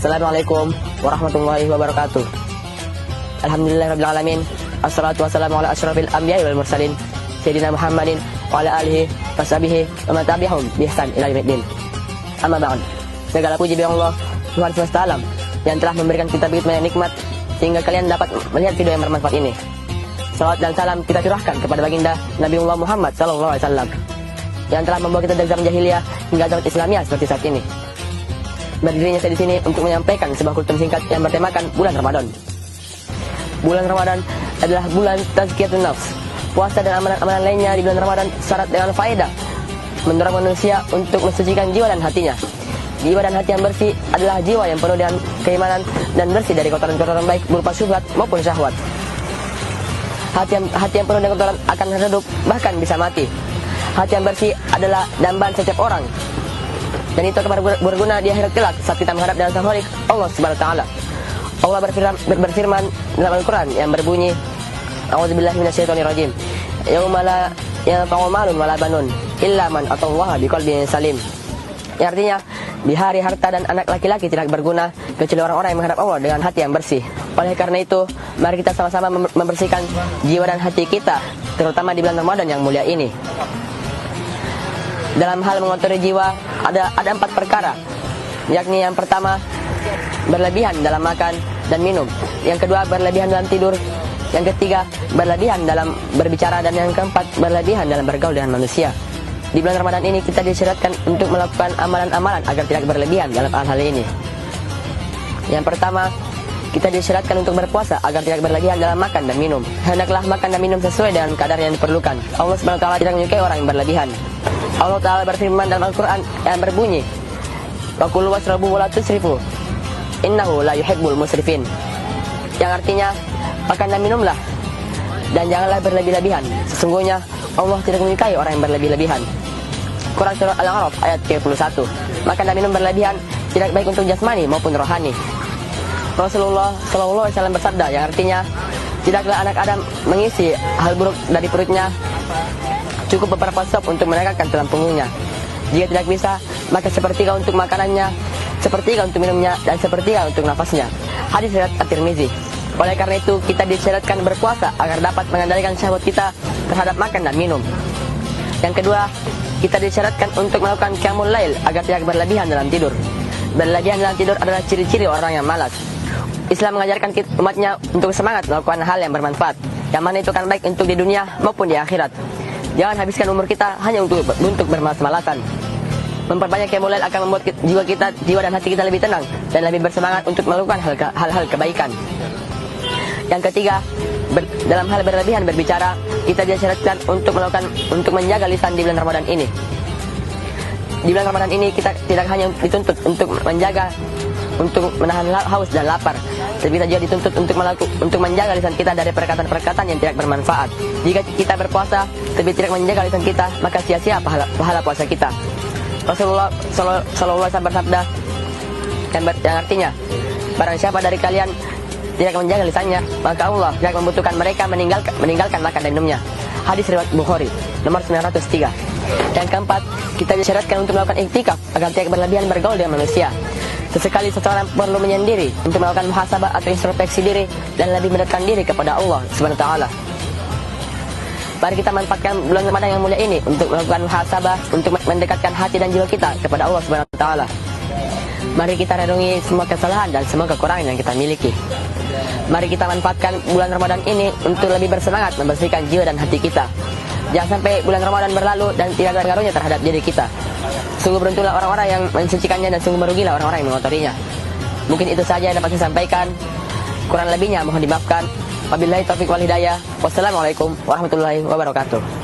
Assalamualaikum warahmatullahi wabarakatuh. Alhamdulillahirabbil alamin. Assalatu wassalamu ala asyrafil anbiya'i wal mursalin sayyidina Muhammadin wa ala alihi washabihi wa man tabi'ahum bi ihsan ila yaumiddin. Amma ba'd. Segala puji bagi Allah, Tuhan semesta alam, yang telah memberikan kita begitu banyak nikmat sehingga kalian dapat melihat video yang bermanfaat ini. Salawat dan salam kita curahkan kepada baginda Nabiullah Muhammad sallallahu alaihi wasallam yang telah membawa kita dari zaman jahiliyah hingga zaman Islamiyah seperti saat ini. Berdirinya saya di sini untuk menyampaikan sebuah kultum singkat yang bertemakan bulan Ramadan. Bulan Ramadan adalah bulan tazkiyatun nafs. Puasa dan amalan-amalan lainnya di bulan Ramadan syarat dengan faedah, mendorong manusia untuk mensucikan jiwa dan hatinya. Jiwa dan hati yang bersih adalah jiwa yang penuh dengan keimanan dan bersih dari kotoran-kotoran baik berupa syubhat maupun syahwat. Hati yang penuh dengan kotoran akan redup, bahkan bisa mati. Hati yang bersih adalah dambaan setiap orang, dan itu akan berguna di akhirat kelak saat kita menghadap dengan Sang Khalik Allah Subhanahu wa taala. Allah berfirman dalam Al-Qur'an yang berbunyi, A'udzubillahi minasyaitonirrajim. Yauma la yanfa'u malun wala banun illa man atallaha biqalbin salim. Yang artinya, di hari harta dan anak laki-laki tidak berguna kecuali orang-orang yang menghadap Allah dengan hati yang bersih. Oleh karena itu, mari kita sama-sama membersihkan jiwa dan hati kita, terutama di bulan Ramadan yang mulia ini. Dalam hal mengotori jiwa ada 4 perkara, yakni yang pertama, berlebihan dalam makan dan minum. Yang kedua, berlebihan dalam tidur. Yang ketiga, berlebihan dalam berbicara. Dan yang keempat, berlebihan dalam bergaul dengan manusia. Di bulan Ramadan ini kita disyaratkan untuk melakukan amalan-amalan agar tidak berlebihan dalam hal ini. Yang pertama, kita disyaratkan untuk berpuasa agar tidak berlebihan dalam makan dan minum. Hendaklah makan dan minum sesuai dengan kadar yang diperlukan. Allah Subhanahu wa taala tidak menyukai orang yang berlebihan. Allah Ta'ala berfirman dalam Al-Quran yang berbunyi, wa kulu washrabu wa la tusrifu innahu la yuhibbul musrifin. Yang artinya, makan dan minumlah dan janganlah berlebih-lebihan, sesungguhnya Allah tidak menyukai orang yang berlebih-lebihan. Quran surah Al-A'raf ayat 31. Makan dan minum berlebihan tidak baik untuk jasmani maupun rohani. Rasulullah sallallahu alaihi wasallam bersabda yang artinya, tidaklah anak Adam mengisi hal buruk dari perutnya cukup beberapa sop untuk menegakkan tulang punggungnya. Jika tidak bisa, maka sepertiga untuk makanannya, sepertiga untuk minumnya, dan sepertiga untuk nafasnya. Hadis riwayat At-Tirmizi. Oleh karena itu, kita disyaratkan berpuasa agar dapat mengendalikan syahwat kita terhadap makan dan minum. Yang kedua, kita disyaratkan untuk melakukan qiyamul lail agar tidak berlebihan dalam tidur. Berlebihan dalam tidur adalah ciri-ciri orang yang malas. Islam mengajarkan umatnya untuk semangat melakukan hal yang bermanfaat, yang mana itu akan baik untuk di dunia maupun di akhirat. Jangan habiskan umur kita hanya untuk bermalas-malasan. Memperbanyak qiyamul lail akan membuat jiwa dan hati kita lebih tenang dan lebih bersemangat untuk melakukan hal-hal kebaikan. Yang ketiga, dalam hal berlebihan berbicara, kita disyaratkan untuk menjaga lisan di bulan Ramadan ini. Di bulan Ramadan ini kita tidak hanya dituntut untuk menahan haus dan lapar, tapi kita juga dituntut untuk menjaga lisan kita dari perkataan-perkataan yang tidak bermanfaat. Jika kita berpuasa tapi tidak menjaga lisan kita, maka sia-sia pahala puasa kita. Rasulullah sallallahu alaihi wasallam bersabda yang artinya, barang siapa dari kalian tidak menjaga lisannya, maka Allah tidak membutuhkan mereka meninggalkan makan dan minumnya. Hadis riwayat Bukhari nomor 903. Yang keempat, kita disyaratkan untuk melakukan iktikaf agar tidak berlebihan bergaul dengan manusia. Sesekali seseorang perlu menyendiri untuk melakukan muhasabah atau introspeksi diri dan lebih mendekatkan diri kepada Allah Subhanahu wa taala. Mari kita manfaatkan bulan Ramadan yang mulia ini untuk melakukan muhasabah, untuk mendekatkan hati dan jiwa kita kepada Allah Subhanahu wa taala. Mari kita renungi semua kesalahan dan semua kekurangan yang kita miliki. Mari kita manfaatkan bulan Ramadan ini untuk lebih bersemangat membersihkan jiwa dan hati kita. Jangan sampai bulan Ramadan berlalu dan tidak ada pengaruhnya terhadap diri kita. Sungguh beruntunglah orang-orang yang mensucikannya dan sungguh merugilah orang-orang yang mengotorinya. Mungkin itu saja yang dapat saya sampaikan. Kurang lebihnya mohon dimaafkan. Wabillahi taufiq wal hidayah. Wassalamualaikum warahmatullahi wabarakatuh.